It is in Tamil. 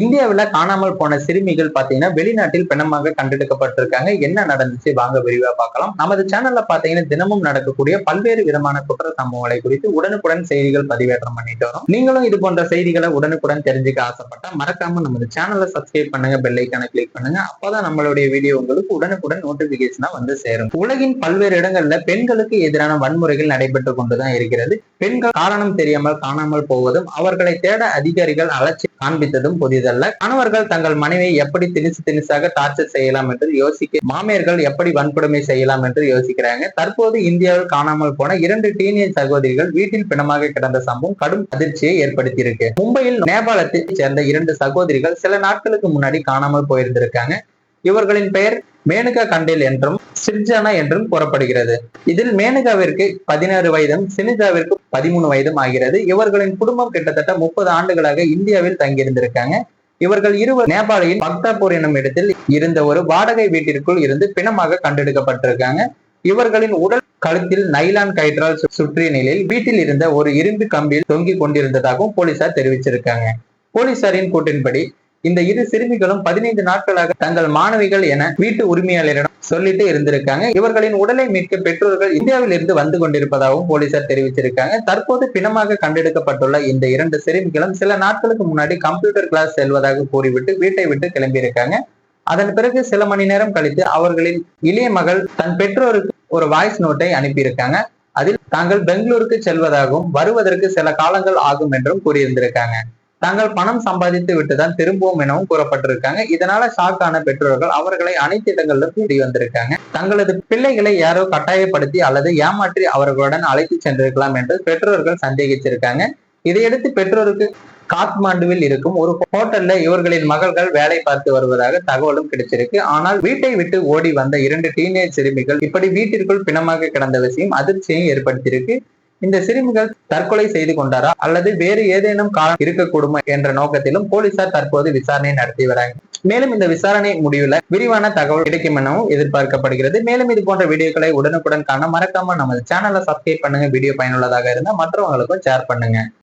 இந்தியாவுல காணாமல் போன சிறுமிகள் பாத்தீங்கன்னா வெளிநாட்டில் பிணமாக கண்டெடுக்கப்பட்டிருக்காங்க. என்ன நடந்துச்சு வாங்க விரிவா பார்க்கலாம். நமது சேனல்ல பாத்தீங்கன்னா தினமும் நடக்கக்கூடிய பல்வேறு விதமான குற்ற சம்பவங்களை குறித்து உடனுக்குடன் செய்திகள் பதிவேற்றம் பண்ணிட்டு வரோம். நீங்களும் இது போன்ற செய்திகளை உடனுக்குடன் தெரிஞ்சுக்க ஆசைப்பட்டா மறக்காம நமது சேனலை சப்ஸ்கிரைப் பண்ணுங்க, பெல் ஐக்கானை கிளிக் பண்ணுங்க. அப்பதான் நம்மளுடைய வீடியோ உங்களுக்கு உடனுக்குடன் நோட்டிபிகேஷனா வந்து சேரும். உலகின் பல்வேறு இடங்கள்ல பெண்களுக்கு எதிரான வன்முறைகள் நடைபெற்று கொண்டுதான் இருக்கிறது. பெண்கள் காரணம் தெரியாமல் காணாமல் போவதும் அவர்களை தேட அதிகாரிகள் அலட்சியம் காண்பித்ததும் புதிதல்ல. கணவர்கள் தங்கள் மனைவியை எப்படி திணிசாக டார்ச்சர் செய்யலாம் என்று யோசிக்க மாமியார்கள் எப்படி வன்கொடுமை செய்யலாம் என்று யோசிக்கிறாங்க. தற்போது இந்தியாவில் காணாமல் போன 2 டீனேஜ் சகோதரிகள் வீட்டில் பிணமாக கிடந்த சம்பவம் கடும் அதிர்ச்சியை ஏற்படுத்தியிருக்கு. மும்பையில் நேபாளத்தை சேர்ந்த 2 சகோதரிகள் சில நாட்களுக்கு முன்னாடி காணாமல் போயிருந்திருக்காங்க. இவர்களின் பெயர் மேனகா கண்டேல் என்றும் சிர்ஜானா என்றும் கூறப்படுகிறது. இதில் மேனகாவிற்கு 16 வயதும் சினிஜாவிற்கு 13 வயதும் ஆகிறது. இவர்களின் குடும்பம் கிட்டத்தட்ட 30 ஆண்டுகளாக இந்தியாவில் தங்கியிருந்திருக்காங்க. இவர்கள் இருவர் நேபாளியில் பக்தாபூர் என்னும் இடத்தில் இருந்த ஒரு வாடகை வீட்டிற்குள் இருந்து பிணமாக கண்டெடுக்கப்பட்டிருக்காங்க. இவர்களின் உடல் கழுத்தில் நைலான் கயிற்றால் சுற்றிய நிலையில் வீட்டில் இருந்த ஒரு இரும்பு கம்பியில் தொங்கிக் கொண்டிருந்ததாகவும் போலீசார் தெரிவிச்சிருக்காங்க. போலீசாரின் கூற்றின்படி இந்த 2 சிறுமிகளும் 15 நாட்களாக தங்கள் மாணவிகள் என வீட்டு உரிமையாளரிடம் சொல்லிட்டு இருந்திருக்காங்க. இவர்களின் உடலை மீட்க பெற்றோர்கள் இந்தியாவில் இருந்து வந்து கொண்டிருப்பதாகவும் போலீசார் தெரிவிச்சிருக்காங்க. தற்போது பிணமாக கண்டெடுக்கப்பட்டுள்ள இந்த 2 சிறுமிகளும் சில நாட்களுக்கு முன்னாடி கம்ப்யூட்டர் கிளாஸ் செல்வதாக கூறிவிட்டு வீட்டை விட்டு கிளம்பியிருக்காங்க. அதன் பிறகு சில மணி நேரம் கழித்து அவர்களின் இளைய மகள் தன் பெற்றோருக்கு ஒரு வாய்ஸ் நோட்டை அனுப்பியிருக்காங்க. அதில் தாங்கள் பெங்களூருக்கு செல்வதாகவும் வருவதற்கு சில காலங்கள் ஆகும் என்றும் கூறியிருந்திருக்காங்க. தாங்கள் பணம் சம்பாதித்து விட்டுதான் திரும்புவோம் எனவும் கூறப்பட்டிருக்காங்க. இதனால ஷாக் ஆன பெற்றோர்கள் அவர்களை அனைத்து இடங்களிலும் தேடி வந்திருக்காங்க. தங்களது பிள்ளைகளை யாரோ கட்டாயப்படுத்தி அல்லது ஏமாற்றி அவர்களுடன் அழைத்து சென்றிருக்கலாம் என்று பெற்றோர்கள் சந்தேகிச்சிருக்காங்க. இதையடுத்து பெற்றோருக்கு காத்மாண்டுவில் இருக்கும் ஒரு ஹோட்டல்ல இவர்களின் மகள்கள் வேலை பார்த்து வருவதாக தகவலும் கிடைச்சிருக்கு. ஆனால் வீட்டை விட்டு ஓடி வந்த 2 டீனேஜ் சிறுமிகள் இப்படி வீட்டிற்குள் பிணமாக கிடந்த விஷயம் அதிர்ச்சியை ஏற்படுத்தியிருக்கு. இந்த சிறுமிகள் தற்கொலை செய்து கொண்டாரா அல்லது வேறு ஏதேனும் காரணம் இருக்கக்கூடுமா என்ற நோக்கத்திலும் போலீசார் தற்போது விசாரணை நடத்தி வராங்க. மேலும் இந்த விசாரணை முடிவுல விரிவான தகவல் கிடைக்கும் எனவும் எதிர்பார்க்கப்படுகிறது. மேலும் இது போன்ற வீடியோக்களை உடனுக்குடன் காண மறக்காம நமது சேனலை சப்ஸ்கிரைப் பண்ணுங்க. வீடியோ பயனுள்ளதாக இருந்தால் மற்றவங்களுக்கும் ஷேர் பண்ணுங்க.